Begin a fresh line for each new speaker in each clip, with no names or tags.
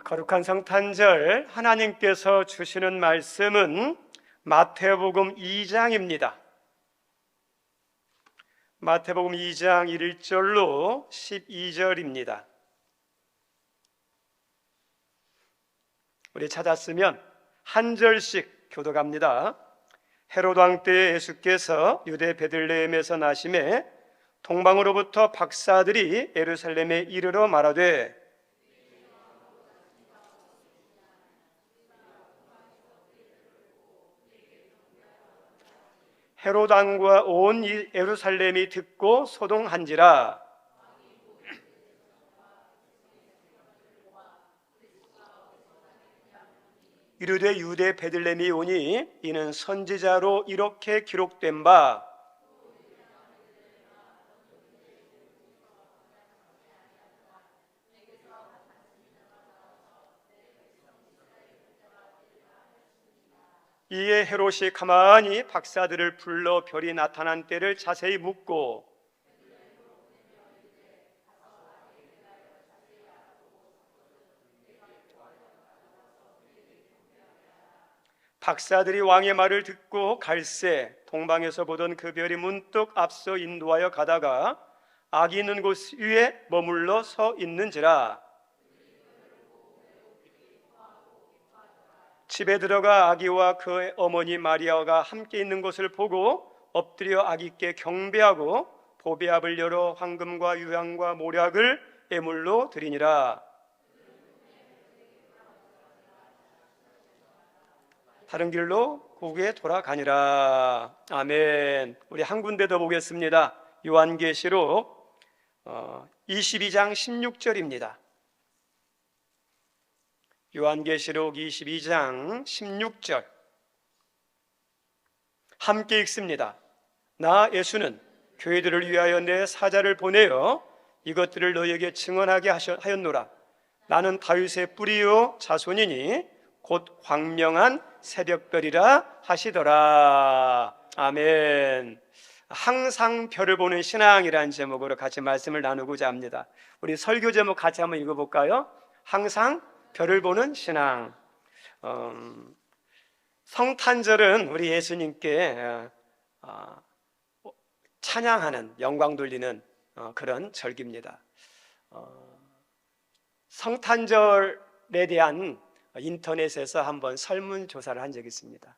거룩한 성탄절 하나님께서 주시는 말씀은 마태복음 2장입니다. 마태복음 2장 1절로 12절입니다. 우리 찾았으면 한 절씩 교독합니다. 헤롯 왕 때에 예수께서 유대 베들레헴에서 나심에 동방으로부터 박사들이 예루살렘에 이르러 말하되 헤롯 왕과 온 예루살렘이 듣고 소동한지라. 이르되 유대 베들레헴이 오니 이는 선지자로 이렇게 기록된 바 이에 헤롯이 가만히 박사들을 불러 별이 나타난 때를 자세히 묻고 박사들이 왕의 말을 듣고 갈새 동방에서 보던 그 별이 문득 앞서 인도하여 가다가 아기 있는 곳 위에 머물러 서 있는지라. 집에 들어가 아기와 그 어머니 마리아가 함께 있는 것을 보고 엎드려 아기께 경배하고 보배압을 열어 황금과 유향과 모략을 예물로 드리니라. 다른 길로 고국에 돌아가니라. 아멘. 우리 한 군데 더 보겠습니다. 요한계시록 22장 16절입니다. 요한계시록 22장 16절 함께 읽습니다. 나 예수는 교회들을 위하여 내 사자를 보내어 이것들을 너희에게 증언하게 하였노라. 나는 다윗의 뿌리요 자손이니 곧 광명한 새벽별이라 하시더라. 아멘. 항상 별을 보는 신앙이라는 제목으로 같이 말씀을 나누고자 합니다. 우리 설교 제목 같이 한번 읽어볼까요? 항상 별을 보는 신앙. 성탄절은 우리 예수님께 찬양하는, 영광 돌리는 그런 절기입니다. 성탄절에 대한 인터넷에서 한번 설문조사를 한 적이 있습니다.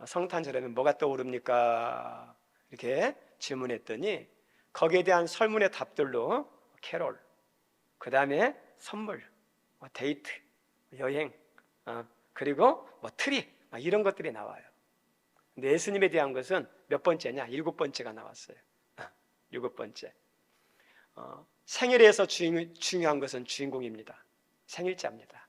성탄절에는 뭐가 떠오릅니까? 이렇게 질문했더니 거기에 대한 설문의 답들로 캐롤, 그 다음에 선물, 데이트, 여행, 그리고 트리, 이런 것들이 나와요. 근데 예수님에 대한 것은 몇 번째냐? 7번째가 나왔어요. 7번째. 생일에서 중요한 것은 주인공입니다. 생일자입니다.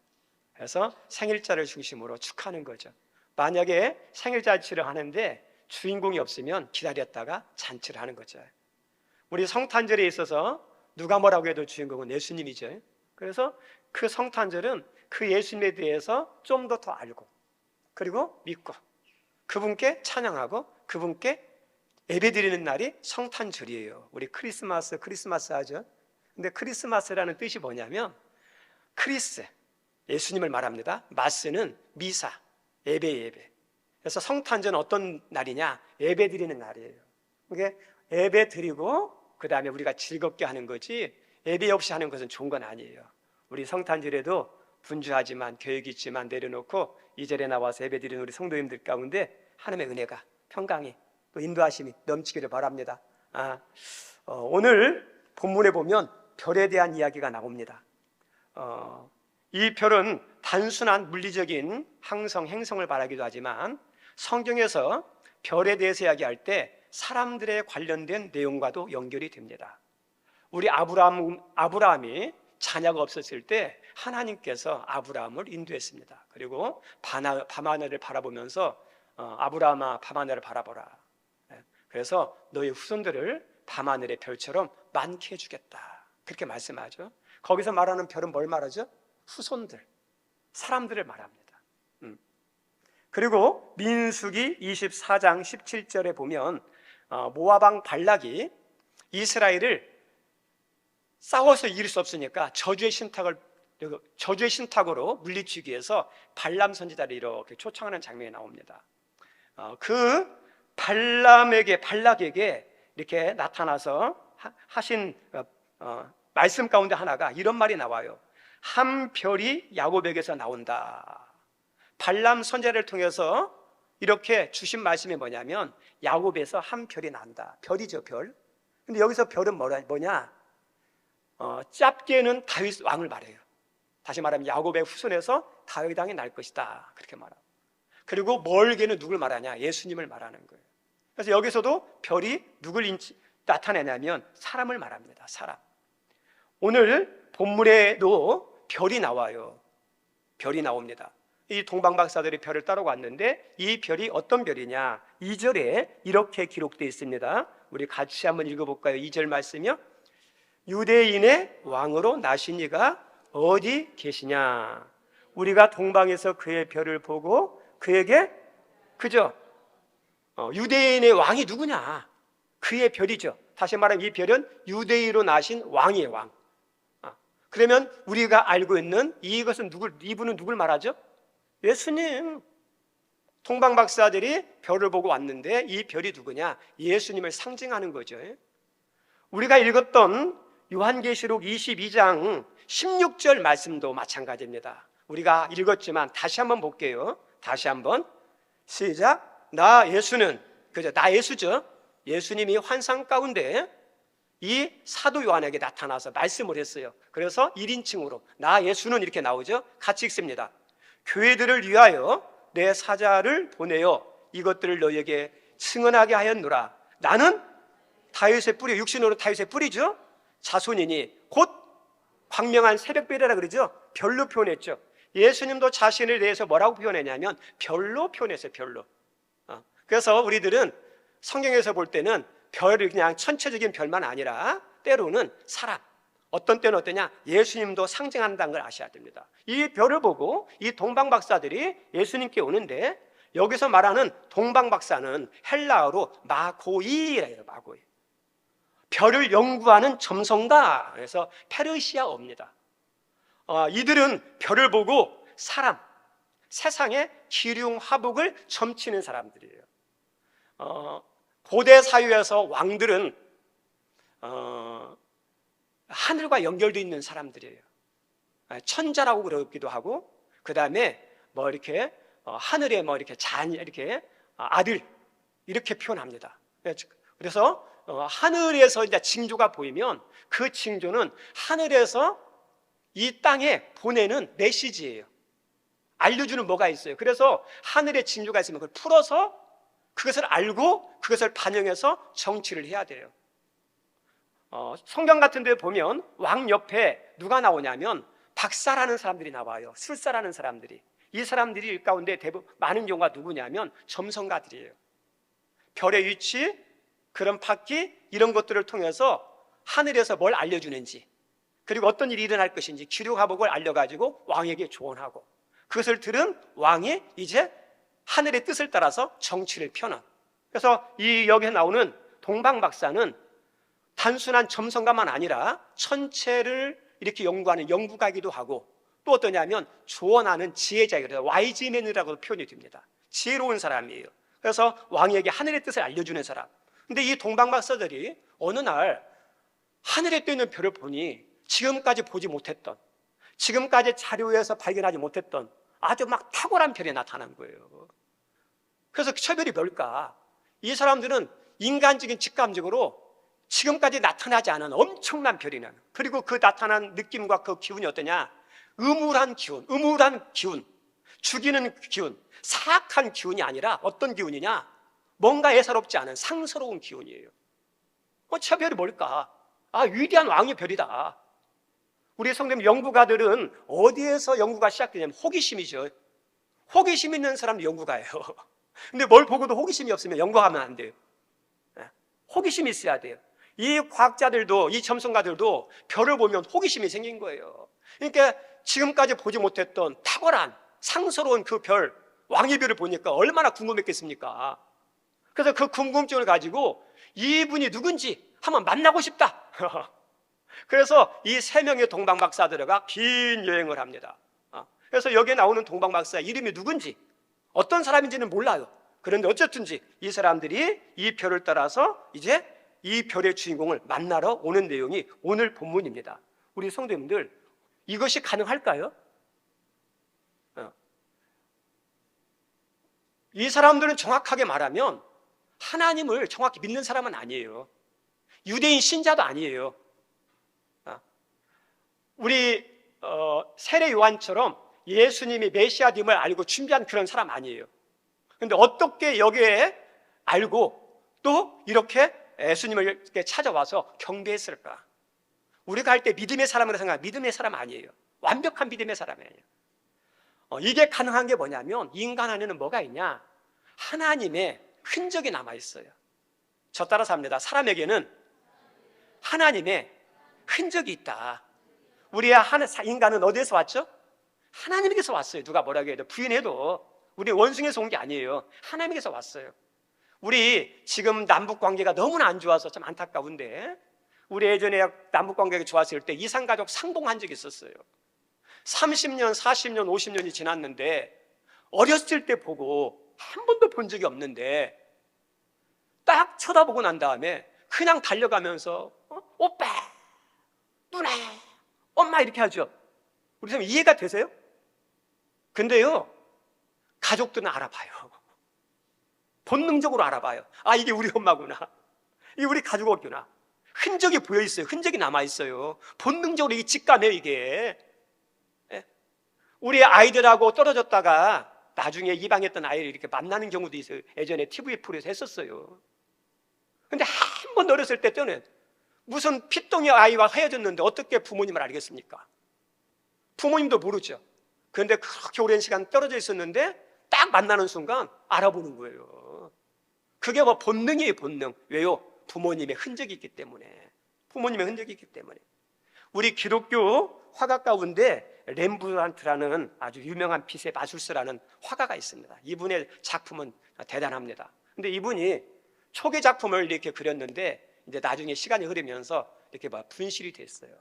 그래서 생일자를 중심으로 축하하는 거죠. 만약에 생일잔치를 하는데 주인공이 없으면 기다렸다가 잔치를 하는 거죠. 우리 성탄절에 있어서 누가 뭐라고 해도 주인공은 예수님이죠. 그래서 그 성탄절은 그 예수님에 대해서 좀 더 알고, 그리고 믿고, 그분께 찬양하고 그분께 예배드리는 날이 성탄절이에요. 우리 크리스마스 하죠. 근데 크리스마스라는 뜻이 뭐냐면 크리스, 예수님을 말합니다. 마스는 미사, 예배. 그래서 성탄절은 어떤 날이냐? 예배 드리는 날이에요. 그게 예배 드리고 그 다음에 우리가 즐겁게 하는 거지, 예배 없이 하는 것은 좋은 건 아니에요. 우리 성탄절에도 분주하지만 계획이 있지만 내려놓고 이 절에 나와서 예배 드리는 우리 성도님들 가운데 하나님의 은혜가, 평강이, 또 인도하심이 넘치기를 바랍니다. 오늘 본문에 보면 별에 대한 이야기가 나옵니다. 이 별은 단순한 물리적인 항성, 행성을 말하기도 하지만 성경에서 별에 대해서 이야기할 때 사람들에 관련된 내용과도 연결이 됩니다. 우리 아브라함이 자녀가 없었을 때 하나님께서 아브라함을 인도했습니다. 그리고 밤하늘을 바라보면서 아브라함아 밤하늘을 바라보라. 그래서 너희 후손들을 밤하늘의 별처럼 많게 해주겠다. 그렇게 말씀하죠. 거기서 말하는 별은 뭘 말하죠? 후손들, 사람들을 말합니다. 그리고 민수기 24장 17절에 보면 모압 왕 발락이 이스라엘을 싸워서 이길 수 없으니까 저주의 신탁을 저주의 신탁으로 물리치기 위해서 발람 선지자를 이렇게 초청하는 장면이 나옵니다. 그 발락에게 이렇게 나타나서 하신 말씀 가운데 하나가 이런 말이 나와요. 한 별이 야곱에게서 나온다. 발람 선지자를 통해서 이렇게 주신 말씀이 뭐냐면 야곱에서 한 별이 난다. 별이죠, 별. 근데 여기서 별은 뭐냐? 짧게는 다윗 왕을 말해요. 다시 말하면 야곱의 후손에서 다윗 왕이 날 것이다, 그렇게 말하고, 그리고 멀게는 누굴 말하냐? 예수님을 말하는 거예요. 그래서 여기서도 별이 누굴 나타내냐면 사람을 말합니다. 사람. 오늘 본문에도 별이 나와요. 별이 나옵니다. 이 동방박사들이 별을 따라고 왔는데 이 별이 어떤 별이냐? 2절에 이렇게 기록되어 있습니다. 우리 같이 한번 읽어볼까요? 2절 말씀이요. 유대인의 왕으로 나신 이가 어디 계시냐? 우리가 동방에서 그의 별을 보고 그에게, 그죠? 유대인의 왕이 누구냐? 그의 별이죠. 다시 말하면 이 별은 유대인으로 나신 왕이에요, 왕. 그러면 우리가 알고 있는 이분은 누굴 말하죠? 예수님. 동방박사들이 별을 보고 왔는데 이 별이 누구냐? 예수님을 상징하는 거죠. 우리가 읽었던 요한계시록 22장 16절 말씀도 마찬가지입니다. 우리가 읽었지만 다시 한번 볼게요. 다시 한번 시작. 나 예수는, 그죠? 나 예수죠. 예수님이 환상 가운데 이 사도 요한에게 나타나서 말씀을 했어요. 그래서 1인칭으로 나 예수는 이렇게 나오죠. 같이 읽습니다. 교회들을 위하여 내 사자를 보내어 이것들을 너희에게 증언하게 하였노라. 나는 다윗의 뿌리, 육신으로 다윗의 뿌리죠. 자손이니 곧 광명한 새벽별이라 그러죠. 별로 표현했죠. 예수님도 자신에 대해서 뭐라고 표현했냐면 별로 표현했어요. 별로. 그래서 우리들은 성경에서 볼 때는 별이 그냥 천체적인 별만 아니라 때로는 사람, 어떤 때는 어떠냐? 예수님도 상징한다는 걸 아셔야 됩니다. 이 별을 보고 이 동방박사들이 예수님께 오는데 여기서 말하는 동방박사는 헬라어로 마고이라 해요. 마고이. 별을 연구하는 점성가, 그래서 페르시아어입니다. 이들은 별을 보고 사람, 세상의 기륭 화복을 점치는 사람들이에요. 고대 사회에서 왕들은 하늘과 연결되어 있는 사람들이에요. 천자라고 그러기도 하고, 그 다음에 뭐 이렇게 하늘에 뭐 이렇게 이렇게 아들 이렇게 표현합니다. 그래서 하늘에서 이제 징조가 보이면 그 징조는 하늘에서 이 땅에 보내는 메시지예요. 알려주는 뭐가 있어요. 그래서 하늘에 징조가 있으면 그걸 풀어서 그것을 알고 그것을 반영해서 정치를 해야 돼요. 성경 같은 데 보면 왕 옆에 누가 나오냐면 박사라는 사람들이 나와요. 술사라는 사람들이. 이 사람들이 일 가운데 대부분 많은 경우가 누구냐면 점성가들이에요. 별의 위치, 그런 바퀴, 이런 것들을 통해서 하늘에서 뭘 알려주는지, 그리고 어떤 일이 일어날 것인지 기류화복을 알려가지고 왕에게 조언하고, 그것을 들은 왕이 이제 하늘의 뜻을 따라서 정치를 펴는. 그래서 이 여기에 나오는 동방박사는 단순한 점성가만 아니라 천체를 이렇게 연구하는 연구가이기도 하고, 또 어떠냐면 조언하는 지혜자이거든요. 와이즈맨이라고 표현이 됩니다. 지혜로운 사람이에요. 그래서 왕에게 하늘의 뜻을 알려주는 사람. 근데 이 동방박사들이 어느 날 하늘에 떠 있는 별을 보니 지금까지 보지 못했던, 지금까지 자료에서 발견하지 못했던 아주 막 탁월한 별이 나타난 거예요. 그래서 저 별이 뭘까? 이 사람들은 인간적인 직감적으로 지금까지 나타나지 않은 엄청난 별이는, 그리고 그 나타난 느낌과 그 기운이 어떠냐? 음울한 기운, 죽이는 기운, 사악한 기운이 아니라 어떤 기운이냐? 뭔가 애사롭지 않은 상스러운 기운이에요. 저 별이 뭘까? 위대한 왕의 별이다. 우리 성도님 연구가들은 어디에서 연구가 시작되냐면 호기심이죠. 호기심 있는 사람도 연구가예요. 근데 뭘 보고도 호기심이 없으면 연구하면 안 돼요. 호기심이 있어야 돼요. 이 과학자들도, 이 점성가들도 별을 보면 호기심이 생긴 거예요. 그러니까 지금까지 보지 못했던 탁월한 상스러운 그 별, 왕의 별을 보니까 얼마나 궁금했겠습니까? 그래서 그 궁금증을 가지고 이분이 누군지 한번 만나고 싶다. 그래서 이 세 명의 동방박사들과 긴 여행을 합니다. 그래서 여기에 나오는 동방박사 이름이 누군지 어떤 사람인지는 몰라요. 그런데 어쨌든지 이 사람들이 이 별을 따라서 이제 이 별의 주인공을 만나러 오는 내용이 오늘 본문입니다. 우리 성도님들, 이것이 가능할까요? 이 사람들은 정확하게 말하면 하나님을 정확히 믿는 사람은 아니에요. 유대인 신자도 아니에요. 우리 세례 요한처럼 예수님이 메시아임을 알고 준비한 그런 사람 아니에요. 그런데 어떻게 여기에 알고 또 이렇게 예수님을 찾아와서 경배했을까? 우리가 할 때 믿음의 사람으로 생각하면 믿음의 사람 아니에요. 완벽한 믿음의 사람 아니에요. 이게 가능한 게 뭐냐면 인간 안에는 뭐가 있냐? 하나님의 흔적이 남아있어요. 저 따라서 합니다. 사람에게는 하나님의 흔적이 있다. 우리 인간은 어디에서 왔죠? 하나님에게서 왔어요. 누가 뭐라고 해도 부인해도 우리 원숭이에서 온 게 아니에요. 하나님에게서 왔어요. 우리 지금 남북관계가 너무나 안 좋아서 참 안타까운데, 우리 예전에 남북관계가 좋았을 때 이산가족 상봉한 적이 있었어요. 30년, 40년, 50년이 지났는데 어렸을 때 보고 한 번도 본 적이 없는데 딱 쳐다보고 난 다음에 그냥 달려가면서 오빠, 누나, 엄마 이렇게 하죠. 우리 좀 이해가 되세요? 근데요, 가족들은 알아봐요. 본능적으로 알아봐요. 아, 이게 우리 엄마구나, 이게 우리 가족이구나. 흔적이 보여있어요. 흔적이 남아있어요. 본능적으로 이게 직감해요. 이게 우리 아이들하고 떨어졌다가 나중에 입양했던 아이를 이렇게 만나는 경우도 있어요. 예전에 TV 프로에서 했었어요. 근데 한 번 어렸을 때 때는 무슨 피똥이 아이와 헤어졌는데 어떻게 부모님을 알겠습니까? 부모님도 모르죠. 그런데 그렇게 오랜 시간 떨어져 있었는데 딱 만나는 순간 알아보는 거예요. 그게 뭐 본능이에요. 본능. 왜요? 부모님의 흔적이 있기 때문에. 부모님의 흔적이 있기 때문에. 우리 기독교 화가 가운데 렘브란트라는 아주 유명한 빛의 마술사라는 화가가 있습니다. 이분의 작품은 대단합니다. 근데 이분이 초기 작품을 이렇게 그렸는데 이제 나중에 시간이 흐르면서 이렇게 분실이 됐어요.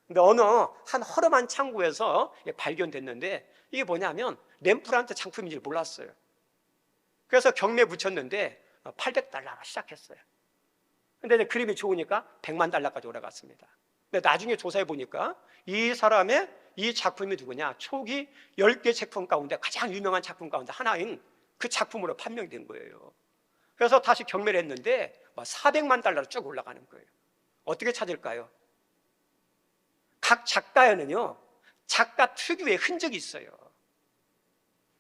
근데 어느 한 허름한 창고에서 발견됐는데 이게 뭐냐면 렘브란트 작품인지 몰랐어요. 그래서 경매에 붙였는데 $800 시작했어요. 근데 이제 그림이 좋으니까 $1,000,000까지 올라갔습니다. 근데 나중에 조사해 보니까 이 사람의 이 작품이 누구냐? 초기 10개 작품 가운데 가장 유명한 작품 가운데 하나인 그 작품으로 판명된 거예요. 그래서 다시 경매를 했는데 $400,000,000로 쭉 올라가는 거예요. 어떻게 찾을까요? 각 작가에는요, 작가 특유의 흔적이 있어요.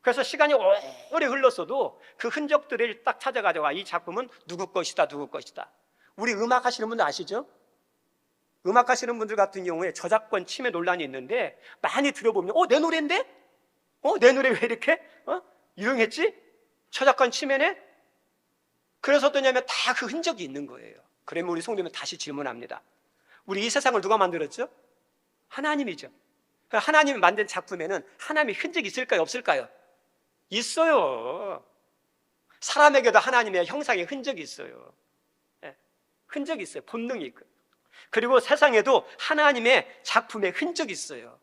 그래서 시간이 오래 흘렀어도 그 흔적들을 딱 찾아가지고 이 작품은 누구 것이다, 누구 것이다. 우리 음악 하시는 분들 아시죠? 음악 하시는 분들 같은 경우에 저작권 침해 논란이 있는데 많이 들어보면 내 노래인데? 내 노래 왜 이렇게 유행했지? 저작권 침해네? 그래서 어떠냐면 다 그 흔적이 있는 거예요. 그러면 우리 성도님은 다시 질문합니다. 우리 이 세상을 누가 만들었죠? 하나님이죠. 하나님이 만든 작품에는 하나님의 흔적이 있을까요? 없을까요? 있어요. 사람에게도 하나님의 형상의 흔적이 있어요. 흔적이 있어요. 본능이 있고. 그리고 세상에도 하나님의 작품의 흔적이 있어요.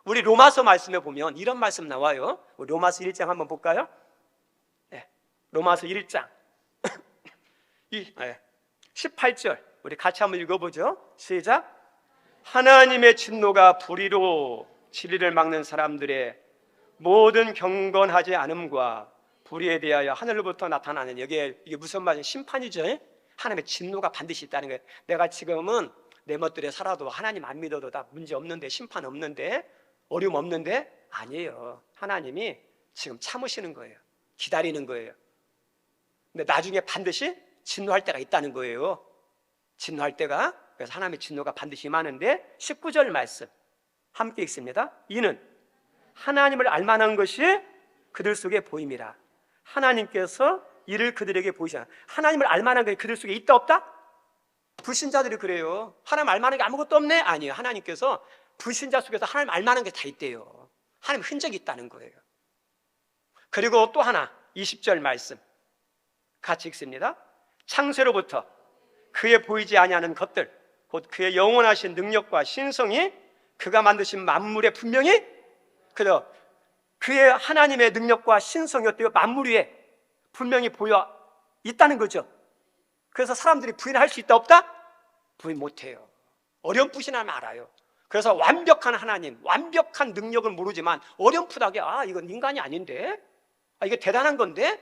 우리 로마서 말씀에 보면 이런 말씀 나와요. 우리 로마서 1장 한번 볼까요? 로마서 1장 18절 우리 같이 한번 읽어보죠. 시작. 하나님의 진노가 불의로 진리를 막는 사람들의 모든 경건하지 않음과 불의에 대하여 하늘로부터 나타나는, 이게 무슨 말이에요? 심판이죠. 하나님의 진노가 반드시 있다는 거예요. 내가 지금은 내 멋대로 살아도 하나님 안 믿어도 다 문제 없는데, 심판 없는데, 어려움 없는데, 아니에요. 하나님이 지금 참으시는 거예요. 기다리는 거예요. 근데 나중에 반드시 진노할 때가 있다는 거예요. 진노할 때가. 그래서 하나님의 진노가 반드시 임하는데 19절 말씀 함께 읽습니다. 이는 하나님을 알만한 것이 그들 속에 보임이라. 하나님께서 이를 그들에게 보이시나. 하나님을 알만한 것이 그들 속에 있다 없다? 불신자들이 그래요. 하나님 알만한 게 아무것도 없네? 아니에요. 하나님께서 불신자 속에서 하나님 알만한 게 다 있대요. 하나님 흔적이 있다는 거예요. 그리고 또 하나 20절 말씀 같이 읽습니다. 창세로부터 그의 보이지 아니하는 것들, 곧 그의 영원하신 능력과 신성이 그가 만드신 만물에 분명히 그죠? 그의 하나님의 능력과 신성이 어때요? 만물 위에 분명히 보여 있다는 거죠. 그래서 사람들이 부인할 수 있다 없다? 부인 못해요. 어렴풋이나마 알아요. 그래서 완벽한 하나님, 완벽한 능력을 모르지만 어렴풋하게 이건 인간이 아닌데, 이게 대단한 건데,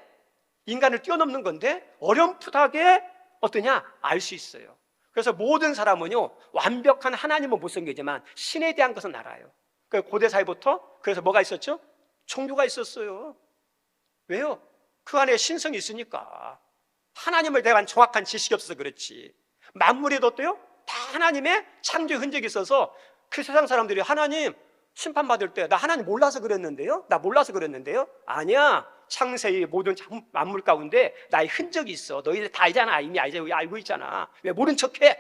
인간을 뛰어넘는 건데 어렴풋하게 어떠냐? 알 수 있어요. 그래서 모든 사람은요, 완벽한 하나님은 못 섬기지만 신에 대한 것은 알아요. 그 고대 사회부터 그래서 뭐가 있었죠? 종교가 있었어요. 왜요? 그 안에 신성이 있으니까. 하나님을 대한 정확한 지식이 없어서 그렇지. 만물에도 어때요? 다 하나님의 창조의 흔적이 있어서 그 세상 사람들이 하나님 심판받을 때 나 하나님 몰라서 그랬는데요? 나 몰라서 그랬는데요? 아니야. 창세의 모든 만물 가운데 나의 흔적이 있어. 너희들 다 알잖아. 이미 알고 있잖아. 왜 모른 척해?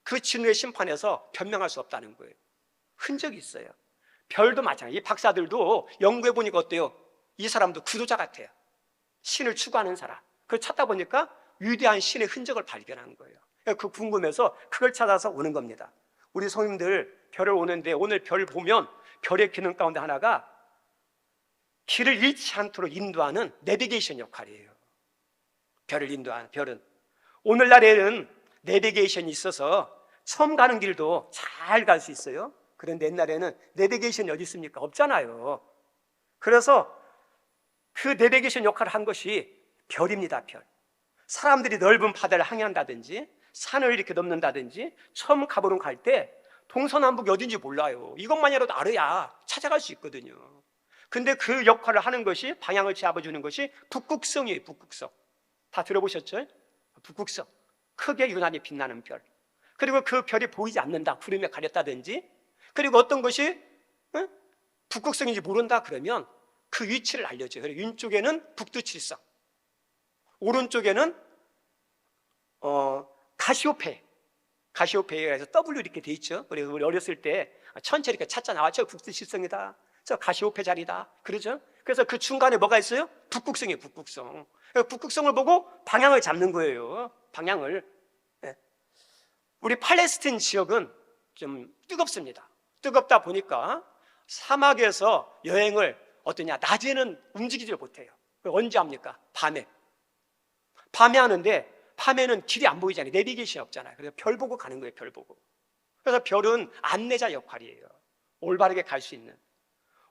그 진노의 심판에서 변명할 수 없다는 거예요. 흔적이 있어요. 별도 마찬가지. 이 박사들도 연구해 보니까 어때요? 이 사람도 구도자 같아요. 신을 추구하는 사람. 그걸 찾다 보니까 위대한 신의 흔적을 발견한 거예요. 그 궁금해서 그걸 찾아서 오는 겁니다. 우리 성님들 별을 오는데 오늘 별 보면 별의 기능 가운데 하나가 길을 잃지 않도록 인도하는 내비게이션 역할이에요. 별을 인도하는 별은 오늘날에는 내비게이션이 있어서 처음 가는 길도 잘 갈 수 있어요. 그런데 옛날에는 내비게이션이 어디 있습니까? 없잖아요. 그래서 그 내비게이션 역할을 한 것이 별입니다. 별. 사람들이 넓은 바다를 항해한다든지 산을 이렇게 넘는다든지 처음 가보는 갈 때 동서남북이 어딘지 몰라요. 이것만이라도 알아야 찾아갈 수 있거든요. 근데 그 역할을 하는 것이 방향을 잡아주는 것이 북극성이에요. 북극성. 다 들어보셨죠? 북극성. 크게 유난히 빛나는 별. 그리고 그 별이 보이지 않는다. 구름에 가렸다든지. 그리고 어떤 것이 북극성인지 모른다 그러면 그 위치를 알려줘요. 그리고 왼쪽에는 북두칠성, 오른쪽에는 가시오페이에서 W 이렇게 돼 있죠. 그래서 우리 어렸을 때 천천히 이렇게 찾잖아. 저 북두칠성이다. 저 가시오페 자리다. 그러죠? 그래서 그 중간에 뭐가 있어요? 북극성이에요. 북극성. 북극성을 보고 방향을 잡는 거예요. 방향을. 우리 팔레스틴 지역은 좀 뜨겁습니다. 뜨겁다 보니까 사막에서 여행을 어떠냐? 낮에는 움직이지 못해요. 언제 합니까? 밤에 하는데 밤에는 길이 안 보이잖아요. 내비게이션이 없잖아요. 그래서 별 보고 가는 거예요. 별 보고. 그래서 별은 안내자 역할이에요. 올바르게 갈 수 있는.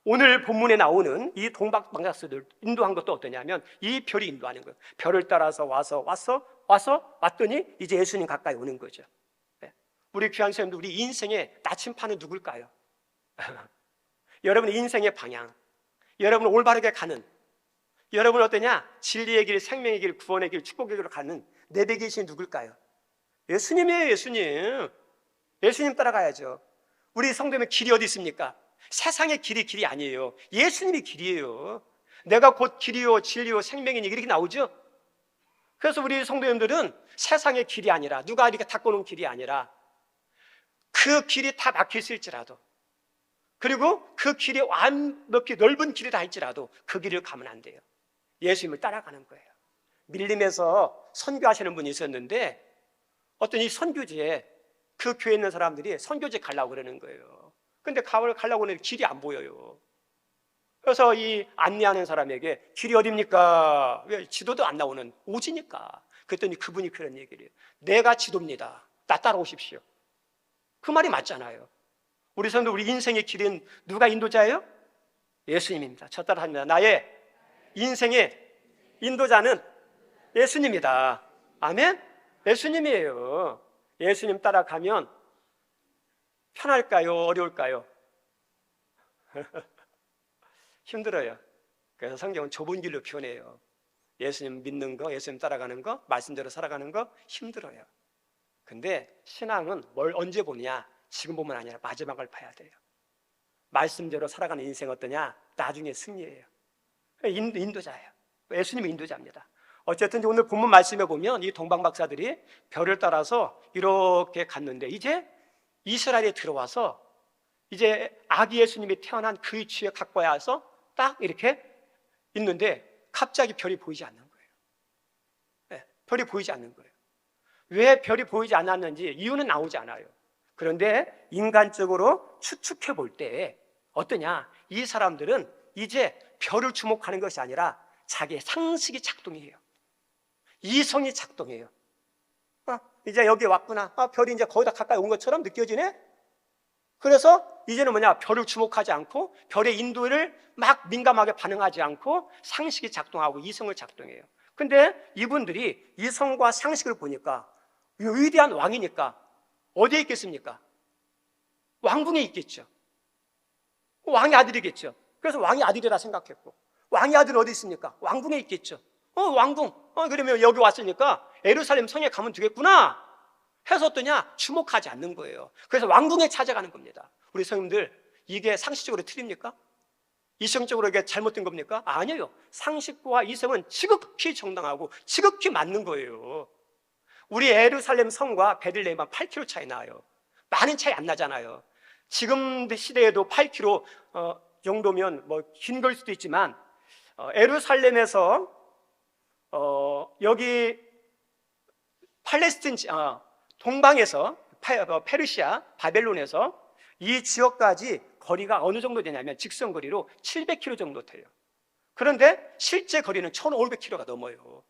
오늘 본문에 나오는 이 동방박사들 인도한 것도 어떠냐면 이 별이 인도하는 거예요. 별을 따라서 왔더니 이제 예수님 가까이 오는 거죠. 우리 귀한 선생님들, 우리 인생의 나침판은 누굴까요? 여러분의 인생의 방향, 여러분을 올바르게 가는, 여러분 어떠냐? 진리의 길, 생명의 길, 구원의 길, 축복의 길로 가는 내비게이션이 누굴까요? 예수님이에요. 예수님 따라가야죠. 우리 성도면 길이 어디 있습니까? 세상의 길이 아니에요. 예수님이 길이에요. 내가 곧 길이요 진리요 생명이니 이렇게 나오죠. 그래서 우리 성도님들은 세상의 길이 아니라, 누가 이렇게 닦아놓은 길이 아니라, 그 길이 다 막혀 있을지라도, 그리고 그 길이 완벽히 넓은 길이다 할지라도 그 길을 가면 안 돼요. 예수님을 따라가는 거예요. 밀림에서 선교하시는 분이 있었는데 어떤 이 선교지에 그 교회에 있는 사람들이 선교지 가려고 그러는 거예요. 근데 가려고 하는 길이 안 보여요. 그래서 이 안내하는 사람에게 길이 어딥니까? 왜 지도도 안 나오는 오지니까. 그랬더니 그분이 그런 얘기를 해요. 내가 지도입니다. 나 따라오십시오. 그 말이 맞잖아요. 우리 성도, 우리 인생의 길은 누가 인도자예요? 예수님입니다. 저 따라합니다. 나의 인생의 인도자는 예수님이다. 아멘? 예수님이에요. 예수님 따라가면 편할까요? 어려울까요? 힘들어요. 그래서 성경은 좁은 길로 표현해요. 예수님 믿는 거, 예수님 따라가는 거, 말씀대로 살아가는 거 힘들어요. 근데 신앙은 뭘 언제 보냐? 지금 보면 아니라 마지막을 봐야 돼요. 말씀대로 살아가는 인생 어떠냐? 나중에 승리예요. 인도자예요. 예수님이 인도자입니다. 어쨌든 오늘 본문 말씀에 보면 이 동방박사들이 별을 따라서 이렇게 갔는데 이제 이스라엘에 들어와서 이제 아기 예수님이 태어난 그 위치에 가까이 와서 딱 이렇게 있는데 갑자기 별이 보이지 않는 거예요. 별이 보이지 않는 거예요. 왜 별이 보이지 않았는지 이유는 나오지 않아요. 그런데 인간적으로 추측해 볼 때 어떠냐? 이 사람들은 이제 별을 주목하는 것이 아니라 자기의 상식이 작동해요. 이성이 작동해요. 이제 여기 왔구나. 별이 이제 거의 다 가까이 온 것처럼 느껴지네? 그래서 이제는 뭐냐? 별을 주목하지 않고 별의 인도를 막 민감하게 반응하지 않고 상식이 작동하고 이성을 작동해요. 근데 이분들이 이성과 상식을 보니까 위대한 왕이니까 어디에 있겠습니까? 왕궁에 있겠죠. 왕의 아들이겠죠. 그래서 왕의 아들이라 생각했고, 왕의 아들은 어디 있습니까? 왕궁에 있겠죠. 왕궁. 그러면 여기 왔으니까 예루살렘 성에 가면 되겠구나 해서 어떠냐? 주목하지 않는 거예요. 그래서 왕궁에 찾아가는 겁니다. 우리 성님들, 이게 상식적으로 틀립니까? 이성적으로 이게 잘못된 겁니까? 아니에요. 상식과 이성은 지극히 정당하고 지극히 맞는 거예요. 우리 예루살렘 성과 베들레헴은 8km 차이 나요. 많은 차이 안 나잖아요. 지금 시대에도 8km 정도면 뭐 긴 걸 수도 있지만, 예루살렘에서 여기 팔레스틴 동방에서 페르시아 바벨론에서 이 지역까지 거리가 어느 정도 되냐면 직선 거리로 700km 정도 돼요. 그런데 실제 거리는 1500km가 넘어요.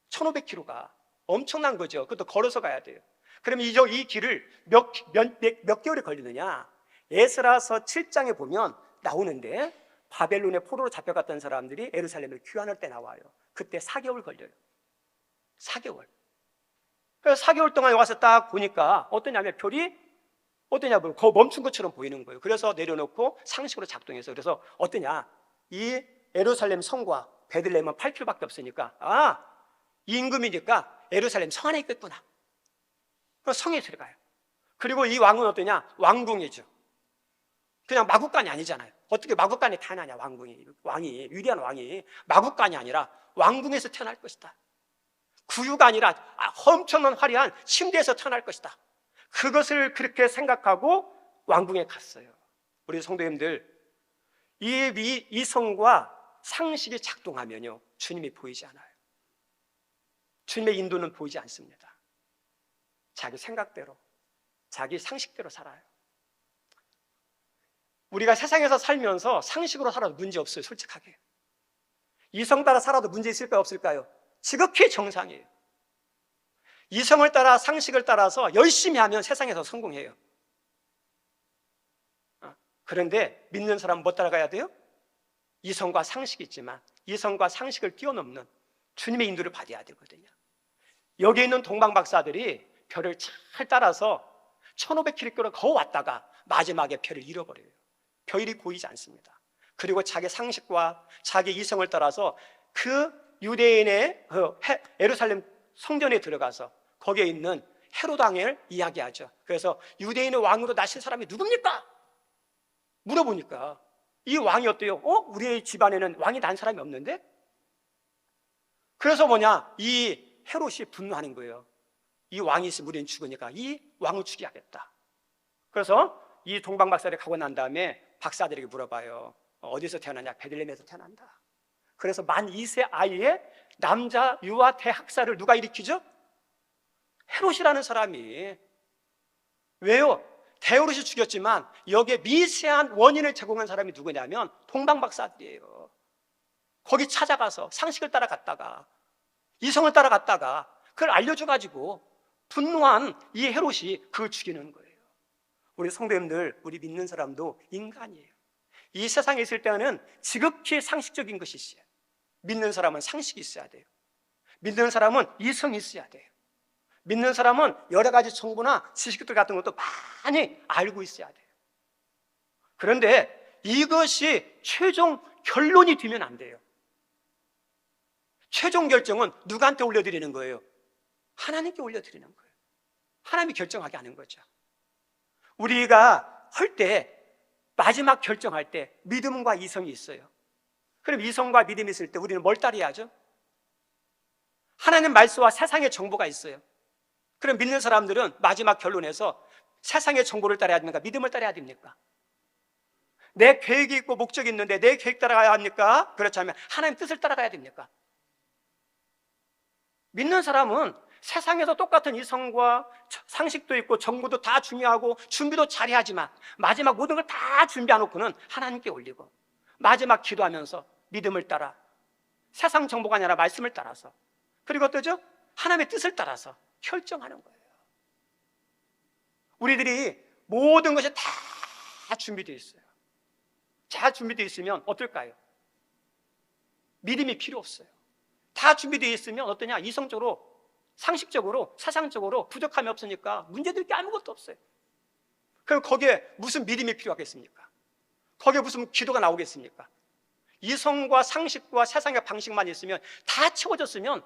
1500km가 엄청난 거죠. 그것도 걸어서 가야 돼요. 그러면 이 길을 몇 개월이 걸리느냐? 에스라서 7장에 보면 나오는데, 바벨론의 포로로 잡혀갔던 사람들이 예루살렘을 귀환할 때 나와요. 그때 4개월 걸려요. 4개월. 그래서 4개월 동안 와서 딱 보니까 어떠냐면 별이 어떠냐면 멈춘 것처럼 보이는 거예요. 그래서 내려놓고 상식으로 작동해서, 그래서 어떠냐? 이 예루살렘 성과 베들레헴은 8km밖에 없으니까 임금이니까 예루살렘 성 안에 있겠구나. 성에 들어가요. 그리고 이 왕은 어떠냐? 왕궁이죠. 그냥 마구간이 아니잖아요. 어떻게 마구간에 태어나냐? 왕이 위대한 왕이 마구간이 아니라 왕궁에서 태어날 것이다. 구유가 아니라 엄청난 화려한 침대에서 태어날 것이다. 그것을 그렇게 생각하고 왕궁에 갔어요. 우리 성도님들, 이 성과 상식이 작동하면요, 주님이 보이지 않아요. 주님의 인도는 보이지 않습니다. 자기 생각대로, 자기 상식대로 살아요. 우리가 세상에서 살면서 상식으로 살아도 문제 없어요. 솔직하게. 이성 따라 살아도 문제 있을까요? 없을까요? 지극히 정상이에요. 이성을 따라 상식을 따라서 열심히 하면 세상에서 성공해요. 그런데 믿는 사람은 뭐 따라가야 돼요? 이성과 상식이 있지만 이성과 상식을 뛰어넘는 주님의 인도를 받아야 되거든요. 여기 있는 동방 박사들이 별을 잘 따라서 1500km를 거왔다가 마지막에 별을 잃어버려요. 별이 보이지 않습니다. 그리고 자기 상식과 자기 이성을 따라서 그 유대인의 예루살렘 성전에 들어가서 거기에 있는 헤롯 왕을 이야기하죠. 그래서 유대인의 왕으로 나신 사람이 누굽니까? 물어보니까 이 왕이 어때요? 우리의 집안에는 왕이 난 사람이 없는데? 그래서 뭐냐? 이 헤롯이 분노하는 거예요. 이 왕이 있으면 우리는 죽으니까 이 왕을 죽여야겠다. 그래서 이 동방 박사를 가고 난 다음에 박사들에게 물어봐요. 어디서 태어나냐? 베들레헴에서 태어난다. 그래서 만 2세 아이의 남자 유아 대학살을 누가 일으키죠? 헤롯이라는 사람이. 왜요? 대헤롯이 죽였지만 여기에 미세한 원인을 제공한 사람이 누구냐면 동방 박사들이에요. 거기 찾아가서 상식을 따라갔다가 이성을 따라갔다가 그걸 알려줘가지고 분노한 이 헤롯이 그걸 죽이는 거예요. 우리 성도님들, 우리 믿는 사람도 인간이에요. 이 세상에 있을 때는 지극히 상식적인 것이 있어요. 믿는 사람은 상식이 있어야 돼요. 믿는 사람은 이성이 있어야 돼요. 믿는 사람은 여러 가지 정보나 지식들 같은 것도 많이 알고 있어야 돼요. 그런데 이것이 최종 결론이 되면 안 돼요. 최종 결정은 누구한테 올려드리는 거예요? 하나님께 올려드리는 거예요. 하나님이 결정하게 하는 거죠. 우리가 할 때, 마지막 결정할 때 믿음과 이성이 있어요. 그럼 이성과 믿음이 있을 때 우리는 뭘 따라야죠? 하나님 말씀과 세상의 정보가 있어요. 그럼 믿는 사람들은 마지막 결론에서 세상의 정보를 따라야 됩니까? 믿음을 따라야 됩니까? 내 계획이 있고 목적이 있는데 내 계획 따라가야 합니까? 그렇지 않으면 하나님 뜻을 따라가야 됩니까? 믿는 사람은 세상에서 똑같은 이성과 상식도 있고 정보도 다 중요하고 준비도 잘해야지만 마지막 모든 걸 다 준비해놓고는 하나님께 올리고 마지막 기도하면서 믿음을 따라 세상 정보가 아니라 말씀을 따라서 그리고 또죠 하나님의 뜻을 따라서 결정하는 거예요. 우리들이 모든 것이 다 준비되어 있어요. 잘 준비되어 있으면 어떨까요? 믿음이 필요 없어요. 다 준비되어 있으면 어떠냐? 이성적으로, 상식적으로, 사상적으로 부족함이 없으니까 문제될 게 아무것도 없어요. 그럼 거기에 무슨 믿음이 필요하겠습니까? 거기에 무슨 기도가 나오겠습니까? 이성과 상식과 세상의 방식만 있으면 다 채워졌으면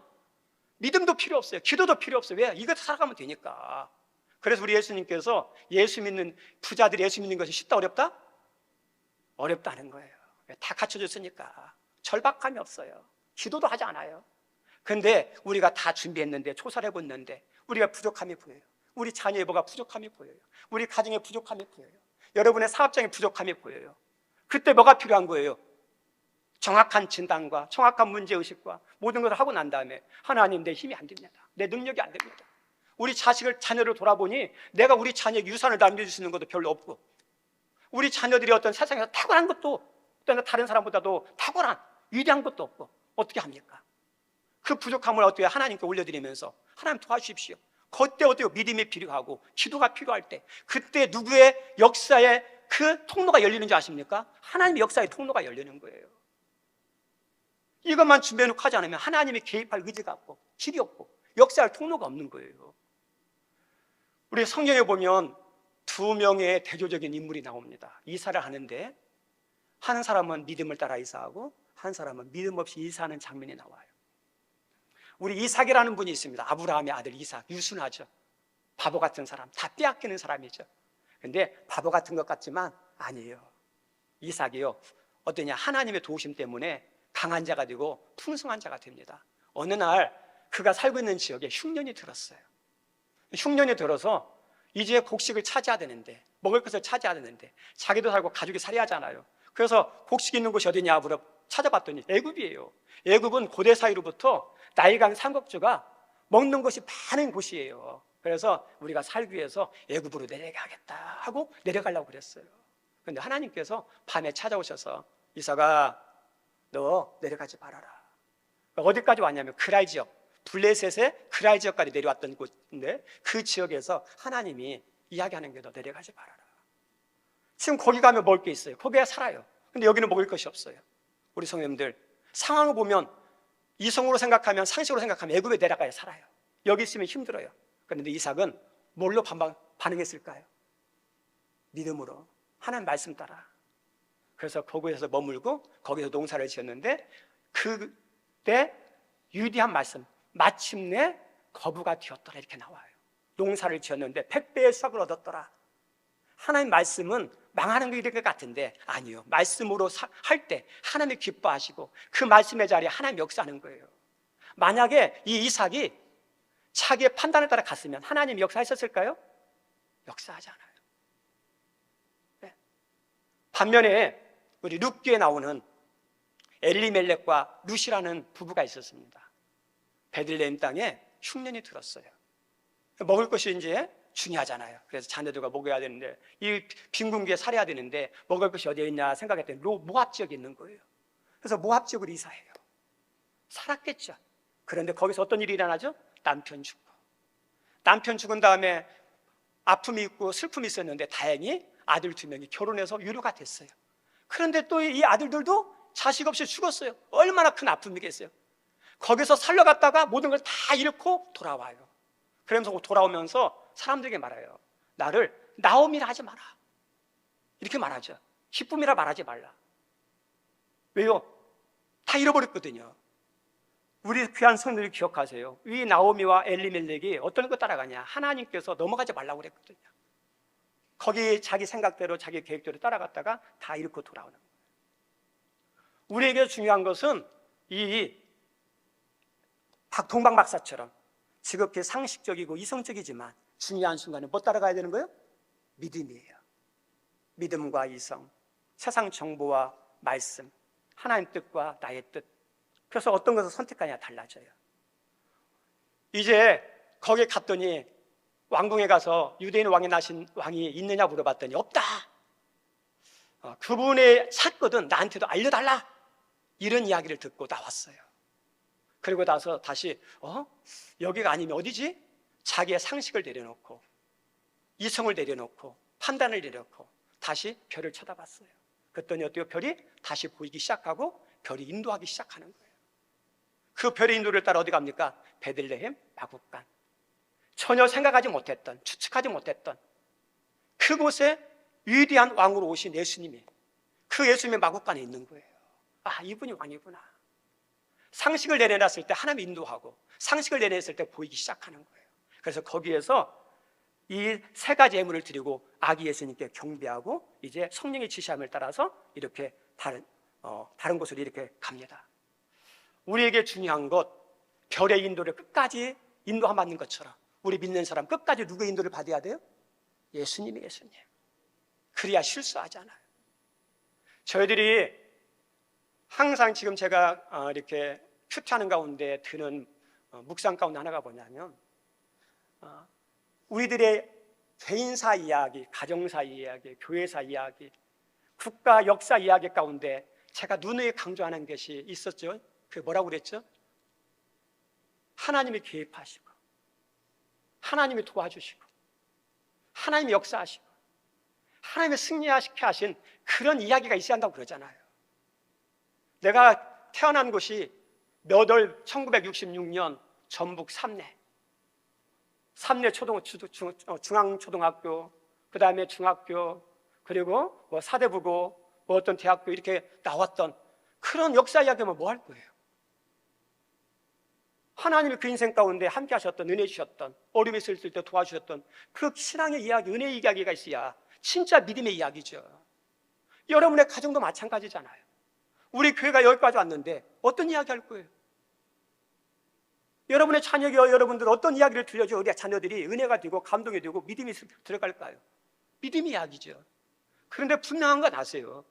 믿음도 필요 없어요. 기도도 필요 없어요. 왜? 이거 살아가면 되니까. 그래서 우리 예수님께서 예수 믿는 부자들이 예수 믿는 것이 쉽다 어렵다? 어렵다는 거예요. 다 갖춰졌으니까 절박함이 없어요. 기도도 하지 않아요. 그런데 우리가 다 준비했는데 조사를 해봤는데 우리가 부족함이 보여요. 우리 자녀의 뭐가 부족함이 보여요. 우리 가정의 부족함이 보여요. 여러분의 사업장의 부족함이 보여요. 그때 뭐가 필요한 거예요? 정확한 진단과 정확한 문제의식과 모든 것을 하고 난 다음에 하나님 내 힘이 안 됩니다. 내 능력이 안 됩니다. 우리 자녀를 돌아보니 내가 우리 자녀에게 유산을 남겨줄 수 있는 것도 별로 없고 우리 자녀들이 어떤 세상에서 탁월한 것도 어떤 다른 사람보다도 탁월한 위대한 것도 없고 어떻게 합니까? 그 부족함을 어떻게 하나님께 올려드리면서 하나님 도와주십시오. 그때 어때요? 믿음이 필요하고 기도가 필요할 때 그때 누구의 역사에 그 통로가 열리는 줄 아십니까? 하나님의 역사의 통로가 열리는 거예요. 이것만 준비해놓고 하지 않으면 하나님이 개입할 의지가 없고 길이 없고 역사할 통로가 없는 거예요. 우리 성경에 보면 두 명의 대조적인 인물이 나옵니다. 이사를 하는데 한 사람은 믿음을 따라 이사하고 한 사람은 믿음 없이 이사하는 장면이 나와요. 우리 이삭이라는 분이 있습니다. 아브라함의 아들 이삭, 유순하죠. 바보 같은 사람, 다 빼앗기는 사람이죠. 근데 바보 같은 것 같지만 아니에요. 이삭이요 어떠냐, 하나님의 도우심 때문에 강한 자가 되고 풍성한 자가 됩니다. 어느 날 그가 살고 있는 지역에 흉년이 들었어요. 흉년이 들어서 이제 곡식을 차지해야 되는데, 먹을 것을 차지해야 되는데 자기도 살고 가족이 살아야 하잖아요. 그래서 곡식 있는 곳이 어디냐 물어 찾아봤더니 애굽이에요. 애굽은 고대 사이로부터 나일강 삼국주가 먹는 것이 많은 곳이에요. 그래서 우리가 살기 위해서 애굽으로 내려가겠다 하고 내려가려고 그랬어요. 그런데 하나님께서 밤에 찾아오셔서 이삭아 너 내려가지 말아라. 어디까지 왔냐면 그랄 지역, 블레셋의 그랄 지역까지 내려왔던 곳인데 그 지역에서 하나님이 이야기하는 게 너 내려가지 말아라. 지금 거기 가면 먹을 게 있어요. 거기에 살아요. 근데 여기는 먹을 것이 없어요. 우리 성도님들 상황을 보면 이성으로 생각하면 상식으로 생각하면 애굽에 내려가야 살아요. 여기 있으면 힘들어요. 그런데 이삭은 뭘로 반응했을까요? 믿음으로 하나님 말씀 따라. 그래서 거기에서 머물고 거기서 농사를 지었는데 그때 유디한 말씀 마침내 거부가 되었더라 이렇게 나와요. 농사를 지었는데 100배의 수확을 얻었더라. 하나님 말씀은 망하는 게 이럴 것 같은데 아니요. 말씀으로 할 때 하나님이 기뻐하시고 그 말씀의 자리에 하나님 역사하는 거예요. 만약에 이 이삭이 자기의 판단에 따라 갔으면 하나님이 역사하셨을까요? 역사하지 않아요. 네. 반면에 우리 룻기에 나오는 엘리멜렉과 룻이라는 부부가 있었습니다. 베들레헴 땅에 흉년이 들었어요. 먹을 것이 이제 중요하잖아요. 그래서 자녀들과 먹여야 되는데 이 빈궁기에 살아야 되는데 먹을 것이 어디에 있냐 생각했더니 모압 지역에 있는 거예요. 그래서 모압 지역으로 이사해요. 살았겠죠. 그런데 거기서 어떤 일이 일어나죠? 남편 죽고 남편 죽은 다음에 아픔이 있고 슬픔이 있었는데 다행히 아들 2명이 결혼해서 유료가 됐어요. 그런데 또 이 아들들도 자식 없이 죽었어요. 얼마나 큰 아픔이겠어요. 거기서 살려갔다가 모든 걸 다 잃고 돌아와요. 그러면서 돌아오면서 사람들에게 말해요. 나를 나오미라 하지 마라. 이렇게 말하죠. 기쁨이라 말하지 말라. 왜요? 다 잃어버렸거든요. 우리 귀한 성도들 기억하세요. 이 나오미와 엘리멜렉이 어떤 거 따라가냐? 하나님께서 넘어가지 말라고 그랬거든요. 거기 자기 생각대로 자기 계획대로 따라갔다가 다 잃고 돌아오는 거예요. 우리에게 중요한 것은 이 동방 박사처럼 지극히 상식적이고 이성적이지만 중요한 순간에 뭐 따라가야 되는 거예요? 믿음이에요. 믿음과 이성, 세상 정보와 말씀, 하나님 뜻과 나의 뜻. 그래서 어떤 것을 선택하냐 달라져요. 이제 거기에 갔더니 왕궁에 가서 유대인 왕이 나신 왕이 있느냐 물어봤더니 없다. 그분의 샀거든 나한테도 알려달라. 이런 이야기를 듣고 나왔어요. 그리고 나서 다시 여기가 아니면 어디지? 자기의 상식을 내려놓고 이성을 내려놓고 판단을 내려놓고 다시 별을 쳐다봤어요. 그랬더니 어때요? 별이 다시 보이기 시작하고 별이 인도하기 시작하는 거예요. 그 별의 인도를 따라 어디 갑니까? 베들레헴 마국간. 전혀 생각하지 못했던, 추측하지 못했던 그곳에 위대한 왕으로 오신 예수님이 그 예수님의 마국간에 있는 거예요. 아, 이분이 왕이구나. 상식을 내려놨을 때 하나님이 인도하고 상식을 내려놨을 때 보이기 시작하는 거예요. 그래서 거기에서 이 세 가지 예물을 드리고 아기 예수님께 경배하고 이제 성령의 지시함을 따라서 이렇게 다른 곳으로 이렇게 갑니다. 우리에게 중요한 것, 별의 인도를 끝까지 인도함 받는 것처럼 우리 믿는 사람 끝까지 누구의 인도를 받아야 돼요? 예수님의 예수님. 그래야 실수하지 않아요. 저희들이 항상 지금 제가 이렇게 큐티하는 가운데 드는 묵상 가운데 하나가 뭐냐면 우리들의 개인사 이야기, 가정사 이야기, 교회사 이야기, 국가 역사 이야기 가운데 제가 누누이 강조하는 것이 있었죠. 그 뭐라고 그랬죠? 하나님이 개입하시고 하나님이 도와주시고 하나님이 역사하시고 하나님이 승리하시게 하신 그런 이야기가 있어야 한다고 그러잖아요. 내가 태어난 곳이 몇 월 1966년 전북 삼내 중앙초등학교, 그 다음에 중학교, 그리고 뭐 사대부고, 뭐 어떤 대학교 이렇게 나왔던 그런 역사 이야기하면 뭐 할 거예요? 하나님이 그 인생 가운데 함께 하셨던, 은혜 주셨던, 어려움이 있을 때 도와주셨던 그 신앙의 이야기, 은혜의 이야기가 있어야 진짜 믿음의 이야기죠. 여러분의 가정도 마찬가지잖아요. 우리 교회가 여기까지 왔는데 어떤 이야기 할 거예요? 여러분의 자녀가 여러분들 어떤 이야기를 들려줘 우리 자녀들이 은혜가 되고 감동이 되고 믿음이 들어갈까요? 믿음의 이야기죠. 그런데 분명한 건 아세요.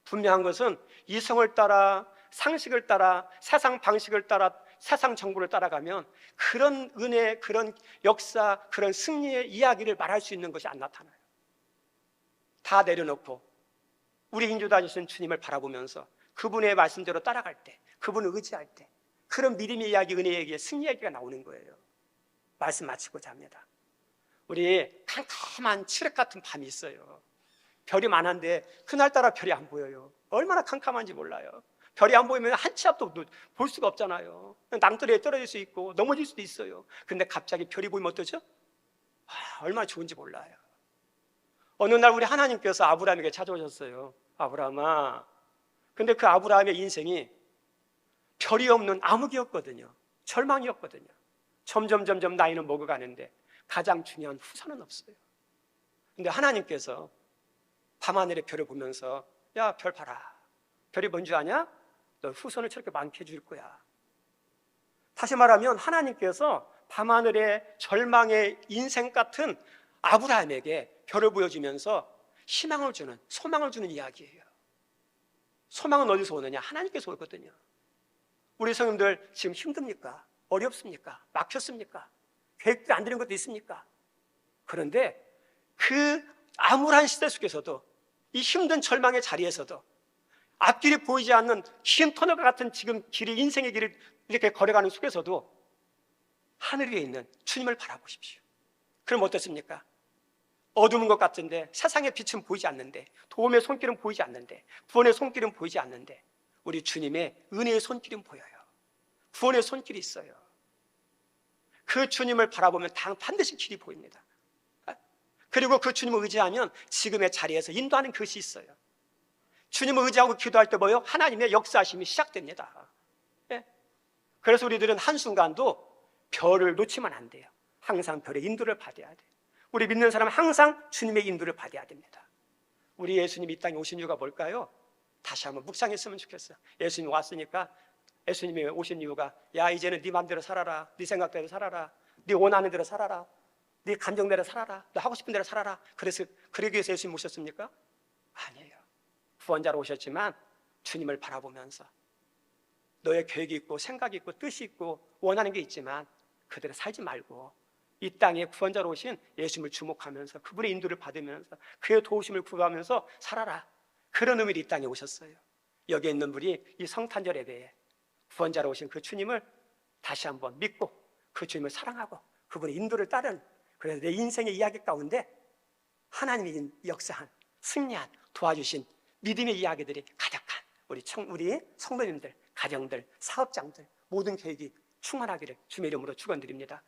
분명한 것은 이성을 따라 상식을 따라 세상 방식을 따라 세상 정보를 따라가면 그런 은혜, 그런 역사, 그런 승리의 이야기를 말할 수 있는 것이 안 나타나요. 다 내려놓고 우리 인도자이신 주님을 바라보면서 그분의 말씀대로 따라갈 때, 그분을 의지할 때 그런 믿음의 이야기, 은혜의 이야기, 승리 이야기가 나오는 거예요. 말씀 마치고자 합니다. 우리 캄캄한 칠흑 같은 밤이 있어요. 별이 많은데 그날따라 별이 안 보여요. 얼마나 캄캄한지 몰라요. 별이 안 보이면 한 치 앞도 볼 수가 없잖아요. 낭떠러지에 떨어질 수 있고 넘어질 수도 있어요. 근데 갑자기 별이 보이면 어떠죠? 얼마나 좋은지 몰라요. 어느 날 우리 하나님께서 아브라함에게 찾아오셨어요. 아브라함아. 근데 그 아브라함의 인생이 별이 없는 암흑이었거든요. 절망이었거든요. 점점 나이는 먹어가는데 가장 중요한 후손은 없어요. 근데 하나님께서 밤하늘의 별을 보면서 야, 별 봐라. 별이 뭔지 아냐? 너 후손을 저렇게 많게 해줄 거야. 다시 말하면 하나님께서 밤하늘의 절망의 인생 같은 아브라함에게 별을 보여주면서 희망을 주는, 소망을 주는 이야기예요. 소망은 어디서 오느냐? 하나님께서 오거든요. 우리 성님들 지금 힘듭니까? 어렵습니까? 막혔습니까? 계획대로 안 되는 것도 있습니까? 그런데 그 암울한 시대 속에서도 이 힘든 절망의 자리에서도 앞길이 보이지 않는 흰 터널과 같은 지금 길이, 인생의 길을 이렇게 걸어가는 속에서도 하늘 위에 있는 주님을 바라보십시오. 그럼 어떻습니까? 어두운 것 같은데 세상의 빛은 보이지 않는데 도움의 손길은 보이지 않는데 구원의 손길은 보이지 않는데 우리 주님의 은혜의 손길은 보여요. 구원의 손길이 있어요. 그 주님을 바라보면 반드시 길이 보입니다. 그리고 그 주님을 의지하면 지금의 자리에서 인도하는 것이 있어요. 주님을 의지하고 기도할 때 뭐예요? 하나님의 역사하심이 시작됩니다. 그래서 우리들은 한순간도 별을 놓치면 안 돼요. 항상 별의 인도를 받아야 돼요. 우리 믿는 사람은 항상 주님의 인도를 받아야 됩니다. 우리 예수님이 이 땅에 오신 이유가 뭘까요? 다시 한번 묵상했으면 좋겠어요. 예수님이 왔으니까 예수님이 오신 이유가 야, 이제는 네 마음대로 살아라. 네 생각대로 살아라. 네 원하는 대로 살아라. 네 감정대로 살아라. 너 하고 싶은 대로 살아라. 그래서 그러기 위해서 예수님 오셨습니까? 아니에요. 구원자로 오셨지만 주님을 바라보면서 너의 계획이 있고 생각이 있고 뜻이 있고 원하는 게 있지만 그대로 살지 말고 이 땅에 구원자로 오신 예수님을 주목하면서 그분의 인도를 받으면서 그의 도우심을 구하면서 살아라. 그런 의미로 이 땅에 오셨어요. 여기에 있는 분이 이 성탄절 예배에 구원자로 오신 그 주님을 다시 한번 믿고 그 주님을 사랑하고 그분의 인도를 따른, 그래서 내 인생의 이야기 가운데 하나님이 역사한, 승리한, 도와주신 믿음의 이야기들이 가득한 우리 성도님들, 가정들, 사업장들 모든 계획이 충만하기를 주님의 이름으로 축원드립니다.